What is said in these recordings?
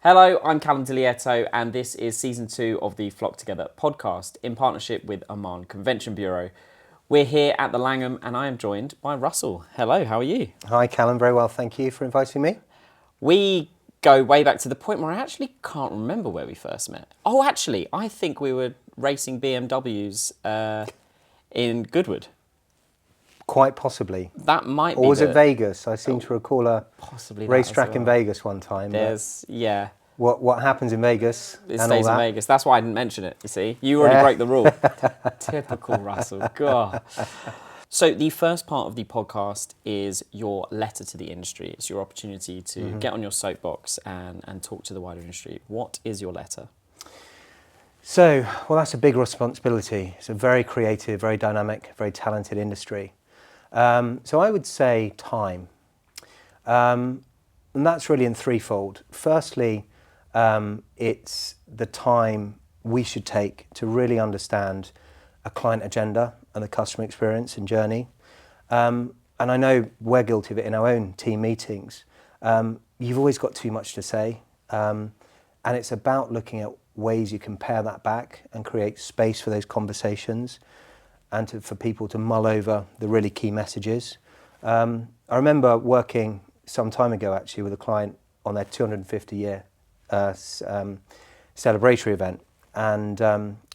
Hello, I'm Callum Dilietto, and this is season 2 of the Flock Together podcast in partnership with Oman Convention Bureau. We're here at the Langham, and I am joined by Russell. Hello, how are you? Hi, Callum. Very well, thank you for inviting me. We go way back to the point where I actually can't remember where we first met. Oh, actually, I think we were racing BMWs in Goodwood. Quite possibly. That might be. Or was it Vegas? I seem to recall a possibly racetrack well. in Vegas one time. Yeah. What happens in Vegas? It stays in Vegas. That's why I didn't mention it, you see. You already broke the rule. Typical Russell. God. So the first part of the podcast is your letter to the industry. It's your opportunity to get on your soapbox and talk to the wider industry. What is your letter? So, well, that's a big responsibility. It's a very creative, very dynamic, very talented industry. So I would say time. And that's really in threefold. Firstly, it's the time we should take to really understand a client agenda and the customer experience and journey. And I know we're guilty of it in our own team meetings. You've always got too much to say. And it's about looking at ways you can pare that back and create space for those conversations and for people to mull over the really key messages. I remember working some time ago actually with a client on their 250-year celebratory event, and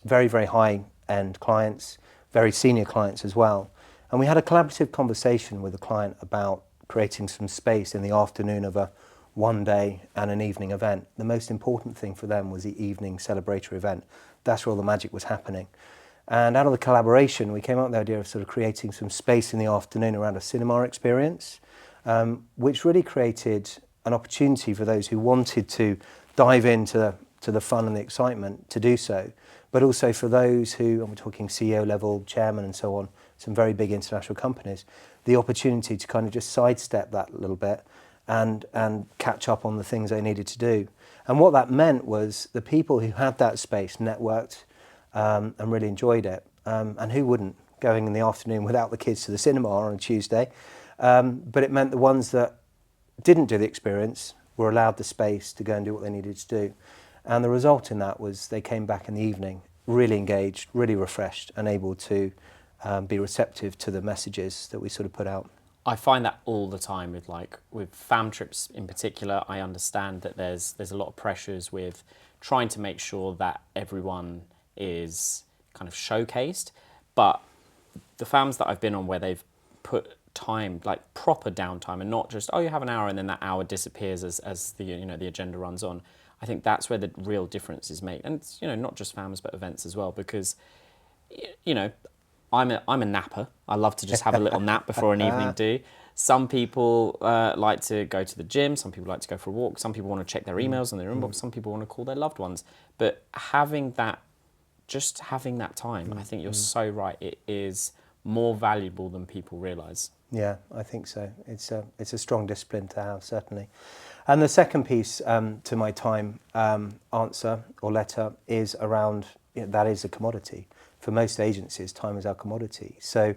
very, very high-end clients, very senior clients as well. And we had a collaborative conversation with the client about creating some space in the afternoon of a one-day and an evening event. The most important thing for them was the evening celebratory event. That's where all the magic was happening. And out of the collaboration, we came up with the idea of sort of creating some space in the afternoon around a cinema experience, which really created an opportunity for those who wanted to dive into the fun and the excitement to do so, but also for those who, and we're talking CEO level, chairman and so on, some very big international companies, the opportunity to kind of just sidestep that a little bit and catch up on the things they needed to do. And what that meant was the people who had that space networked and really enjoyed it. And who wouldn't, going in the afternoon without the kids to the cinema on a Tuesday? But it meant the ones that didn't do the experience were allowed the space to go and do what they needed to do. And the result in that was they came back in the evening really engaged, really refreshed, and able to be receptive to the messages that we sort of put out. I find that all the time with fam trips in particular. I understand that there's a lot of pressures with trying to make sure that everyone is kind of showcased, but the fams that I've been on where they've put time, like proper downtime, and not just, oh, you have an hour and then that hour disappears as the the agenda runs on. I think that's where the real difference is made, and it's, not just fams but events as well, because I'm a napper. I love to just have a little nap before an evening do. Some people like to go to the gym. Some people like to go for a walk. Some people want to check their emails and their inbox. Some people want to call their loved ones. But having that time, I think you're so right. It is more valuable than people realise. Yeah, I think so. It's a strong discipline to have, certainly. And the second piece to my time answer or letter is around, that is a commodity. For most agencies, time is our commodity. So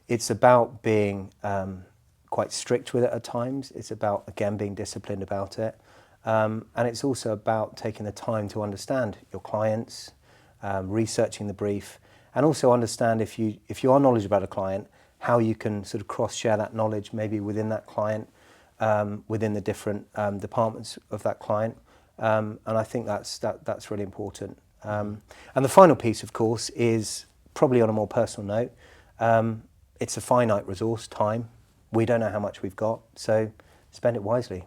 it's about being quite strict with it at times. It's about, again, being disciplined about it. And it's also about taking the time to understand your clients, researching the brief, and also understand if you are knowledgeable about a client, how you can sort of cross-share that knowledge maybe within that client, within the different departments of that client. And I think that's really important. And the final piece, of course, is probably on a more personal note. It's a finite resource, time. We don't know how much we've got, so spend it wisely.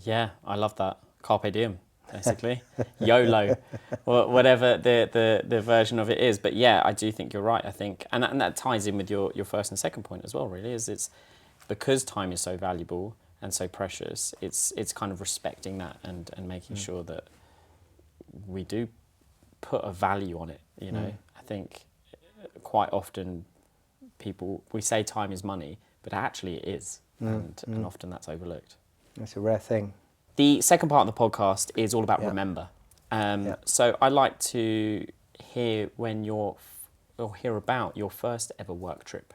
Yeah, I love that. Carpe diem, basically. YOLO, or whatever the version of it is. But yeah, I do think you're right, I think. And that ties in with your first and second point as well, really, is it's because time is so valuable and so precious, it's kind of respecting that and making sure that we do put a value on it, I think quite often we say time is money, but actually it is, and often that's overlooked. It's a rare thing. The second part of the podcast is all about remember. So I'd like to hear about your first ever work trip.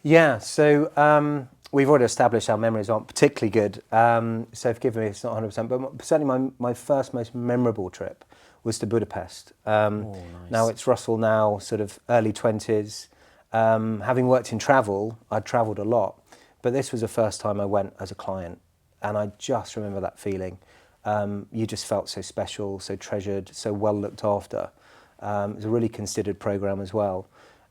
Yeah, so We've already established our memories aren't particularly good, so forgive me, it's not 100%, but certainly my first most memorable trip was to Budapest. Nice. Now it's Russell now, sort of early 20s. Having worked in travel, I'd travelled a lot, but this was the first time I went as a client, and I just remember that feeling. You just felt so special, so treasured, so well looked after. It was a really considered programme as well.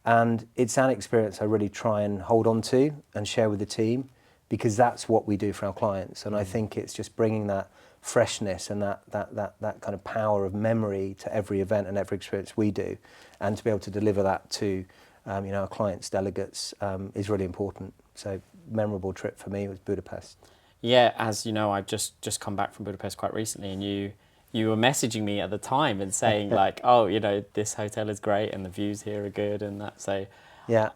And it's an experience I really try and hold on to and share with the team, because that's what we do for our clients. And I think it's just bringing that freshness and that kind of power of memory to every event and every experience we do, and to be able to deliver that to our clients, delegates, is really important. So memorable trip for me was Budapest. Yeah, as you know, I've just come back from Budapest quite recently, and you were messaging me at the time and saying like, oh, this hotel is great and the views here are good and that. So yeah,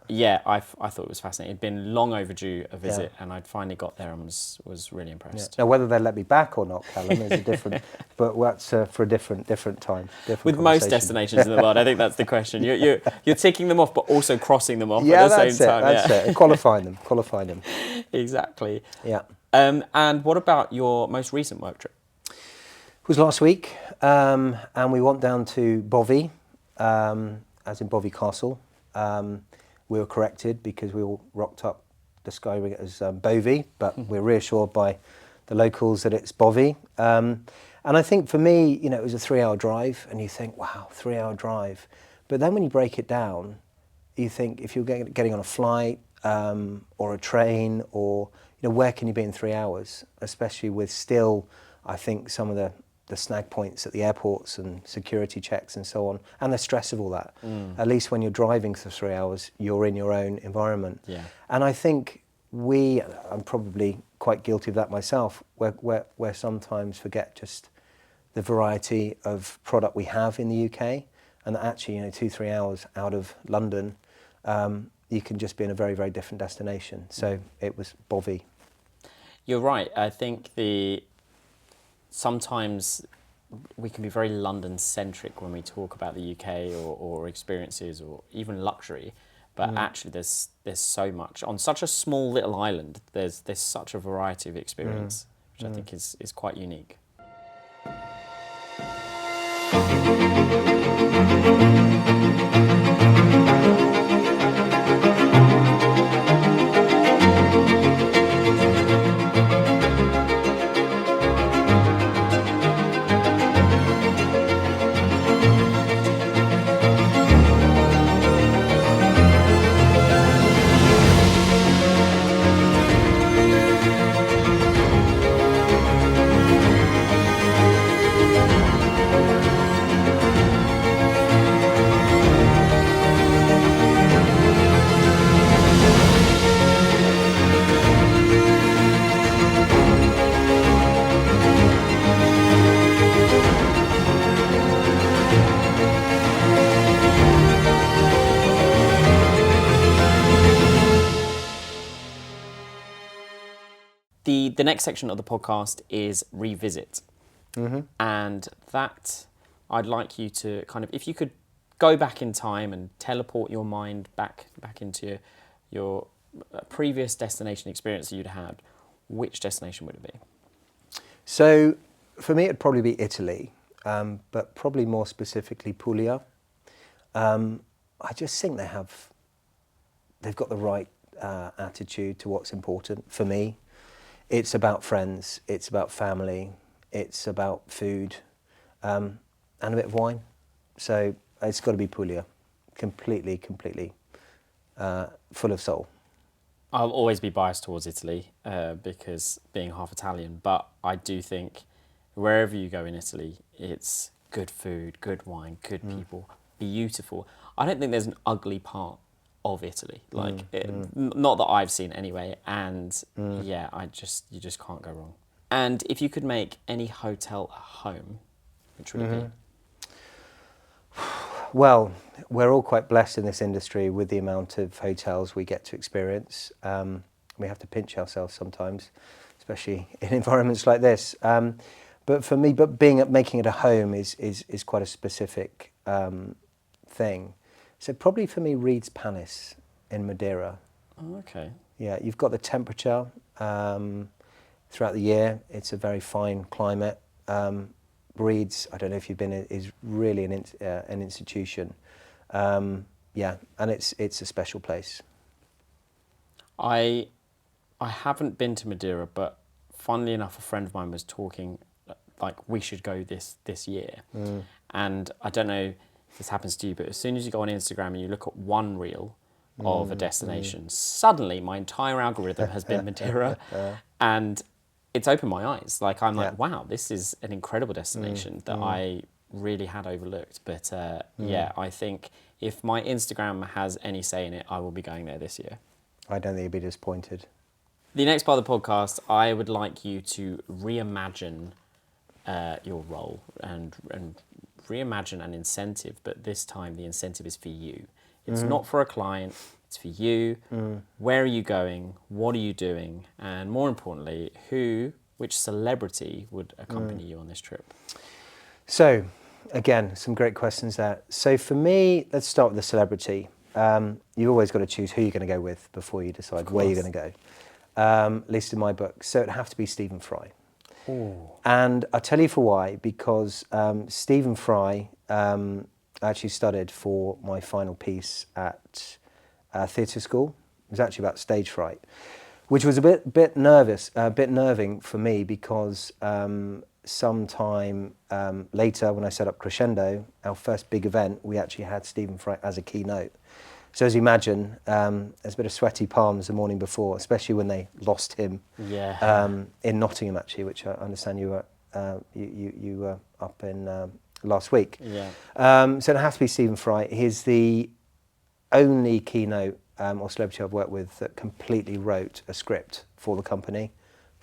I thought it was fascinating. It'd been long overdue a visit, and I'd finally got there and was really impressed. Yeah. Now whether they let me back or not, Callum, is a different, but that's for a different time. With most destinations in the world, I think that's the question. You're ticking them off, but also crossing them off at the same time. That's it. And qualifying them. Exactly. Yeah. And what about your most recent work trip? It was last week, and we went down to Bovi, as in Bovi Castle. We were corrected because we all rocked up describing it as Bovi, but we're reassured by the locals that it's Bovi. And I think for me, it was a 3-hour drive, and you think, wow, 3-hour drive. But then when you break it down, you think if you're getting on a flight or a train, or where can you be in 3 hours, especially with still, I think, some of the snag points at the airports and security checks and so on, and the stress of all that. At least when you're driving for 3 hours, you're in your own environment. Yeah. And I think I'm probably quite guilty of that myself, where sometimes forget just the variety of product we have in the UK, and that actually, 2-3 hours out of London, you can just be in a very, very different destination. So it was Bovi. You're right. I think sometimes we can be very London-centric when we talk about the UK or experiences or even luxury, but actually there's so much. On such a small little island, there's such a variety of experience, which I think is quite unique. The next section of the podcast is revisit. And that I'd like you to kind of, if you could go back in time and teleport your mind back into your previous destination experience that you'd had, which destination would it be? So for me, it'd probably be Italy, but probably more specifically Puglia. I just think they've got the right attitude to what's important for me. It's about friends, it's about family, it's about food, and a bit of wine. So it's got to be Puglia, completely full of soul. I'll always be biased towards Italy because being half Italian, but I do think wherever you go in Italy, it's good food, good wine, good people, beautiful. I don't think there's an ugly part of Italy, not that I've seen anyway, and yeah, you just can't go wrong. And if you could make any hotel a home, which would it be? Well, we're all quite blessed in this industry with the amount of hotels we get to experience. We have to pinch ourselves sometimes, especially in environments like this. But for me, making it a home is quite a specific thing. So probably for me, Reed's Palace in Madeira. Oh, okay. Yeah, you've got the temperature throughout the year. It's a very fine climate. Breeds, I don't know if you've been, is really an institution. Yeah, and it's a special place. I haven't been to Madeira, but funnily enough, a friend of mine was talking like we should go this year. And I don't know if this happens to you, but as soon as you go on Instagram and you look at one reel of a destination, suddenly my entire algorithm has been Madeira, and it's opened my eyes. Like I'm like, wow, this is an incredible destination that I really had overlooked. But yeah, I think if my Instagram has any say in it, I will be going there this year. I don't think you'd be disappointed. The next part of the podcast, I would like you to reimagine your role and reimagine an incentive, but this time the incentive is for you. It's not for a client, it's for you. Where are you going? What are you doing? And more importantly, which celebrity would accompany you on this trip? So, again, some great questions there. So for me, let's start with the celebrity. You've always got to choose who you're going to go with before you decide where you're going to go. At least in my book. So it'd have to be Stephen Fry. Ooh. And I'll tell you for why, because Stephen Fry actually studied for my final piece at theatre school. It was actually about stage fright, which was a bit nerving for me because sometime later when I set up Crescendo, our first big event, we actually had Stephen Fry as a keynote. So as you imagine, there's a bit of sweaty palms the morning before, especially when they lost him in Nottingham, actually, which I understand you were up in last week. Yeah. So it has to be Stephen Fry. He's the only keynote or celebrity I've worked with that completely wrote a script for the company,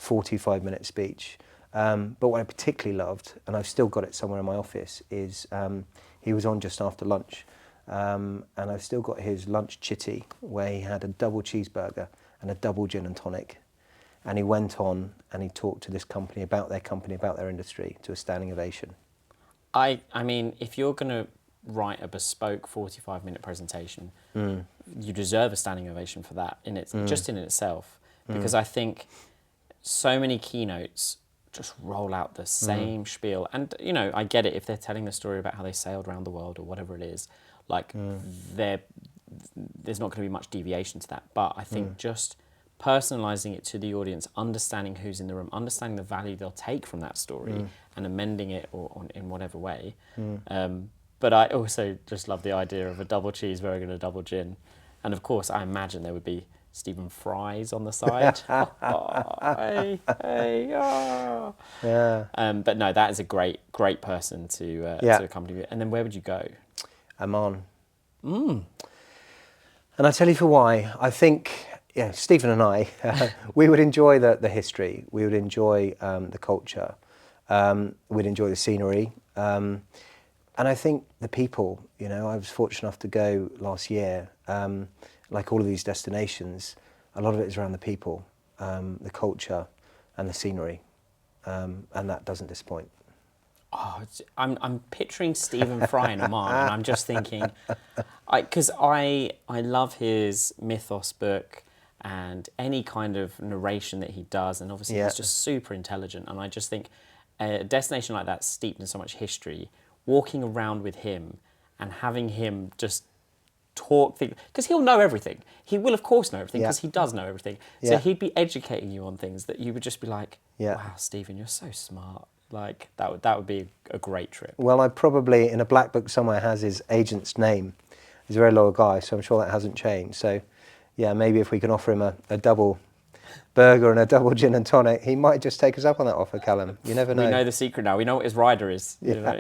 45-minute speech. But what I particularly loved, and I've still got it somewhere in my office, is he was on just after lunch. And I've still got his lunch chitty where he had a double cheeseburger and a double gin and tonic. And he went on and he talked to this company, about their industry, to a standing ovation. I mean, if you're going to write a bespoke 45-minute presentation, you deserve a standing ovation for that just in itself. Because I think so many keynotes just roll out the same spiel. And, you know, I get it if they're telling the story about how they sailed around the world or whatever it is. Like, there's not going to be much deviation to that. But I think just personalising it to the audience, understanding who's in the room, understanding the value they'll take from that story and amending it in whatever way. But I also just love the idea of a double cheeseburger and a double gin. And, of course, I imagine there would be Stephen Fry's on the side. Yeah. But no, that is a great person to accompany you. And then where would you go? Oman. And I tell you for why. I think, Stephen and I, we would enjoy the history. We would enjoy the culture. We'd enjoy the scenery. And I think the people, I was fortunate enough to go last year. Like all of these destinations, a lot of it is around the people, the culture and the scenery. And that doesn't disappoint. Oh, I'm picturing Stephen Fry in Oman, and I'm just thinking, because I love his mythos book and any kind of narration that he does, and obviously he's just super intelligent. And I just think a destination like that, steeped in so much history, walking around with him and having him just talk, because he'll know everything. He will, of course, know everything because he does know everything. So he'd be educating you on things that you would just be like, wow, Stephen, you're so smart. Like, that would be a great trip. Well, I probably, in a black book somewhere, has his agent's name. He's a very loyal guy, so I'm sure that hasn't changed. So, maybe if we can offer him a double burger and a double gin and tonic, he might just take us up on that offer, Callum. You never know. We know the secret now. We know what his rider is. You know?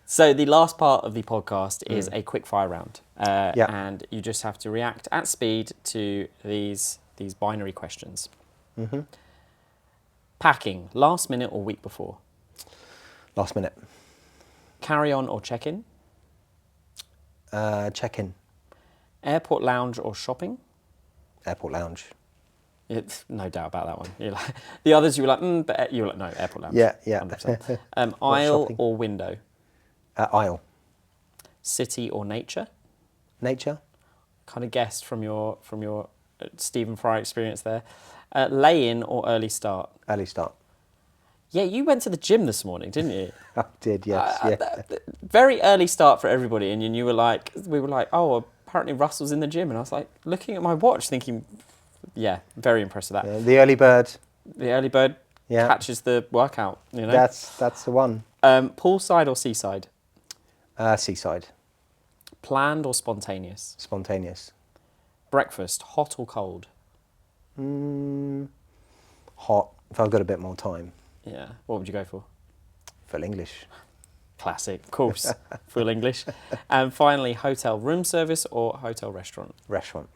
So the last part of the podcast is a quick fire round. And you just have to react at speed to these binary questions. Mm-hmm. Packing, last minute or week before? Last minute. Carry on or check in? Check in. Airport lounge or shopping? Airport lounge. It's no doubt about that one. You're like, the others you were like, but you were like, no, airport lounge. Yeah. 100%. Aisle or window? Aisle. City or nature? Nature. Kind of guessed from your Stephen Fry experience there. Lay-in or early start? Early start. Yeah, you went to the gym this morning, didn't you? I did, yes. Very early start for everybody, and we were like, oh, apparently Russell's in the gym, and I was like looking at my watch, thinking, yeah, very impressed with that. Yeah, the early bird. The early bird Yeah. catches the workout. You know, That's the one. poolside or seaside? Seaside. Planned or spontaneous? Spontaneous. Breakfast, hot or cold? Hot. If I've got a bit more time. Yeah. What would you go for? Full English. Classic, of course. Full English. And finally, hotel room service or hotel restaurant? Restaurant.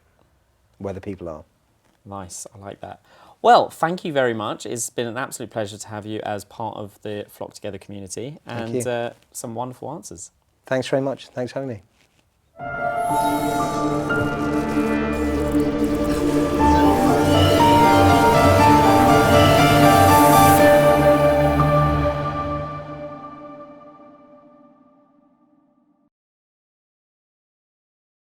Where the people are. Nice, I like that. Well, thank you very much. It's been an absolute pleasure to have you as part of the Flock Together community, and some wonderful answers. Thanks very much. Thanks for having me.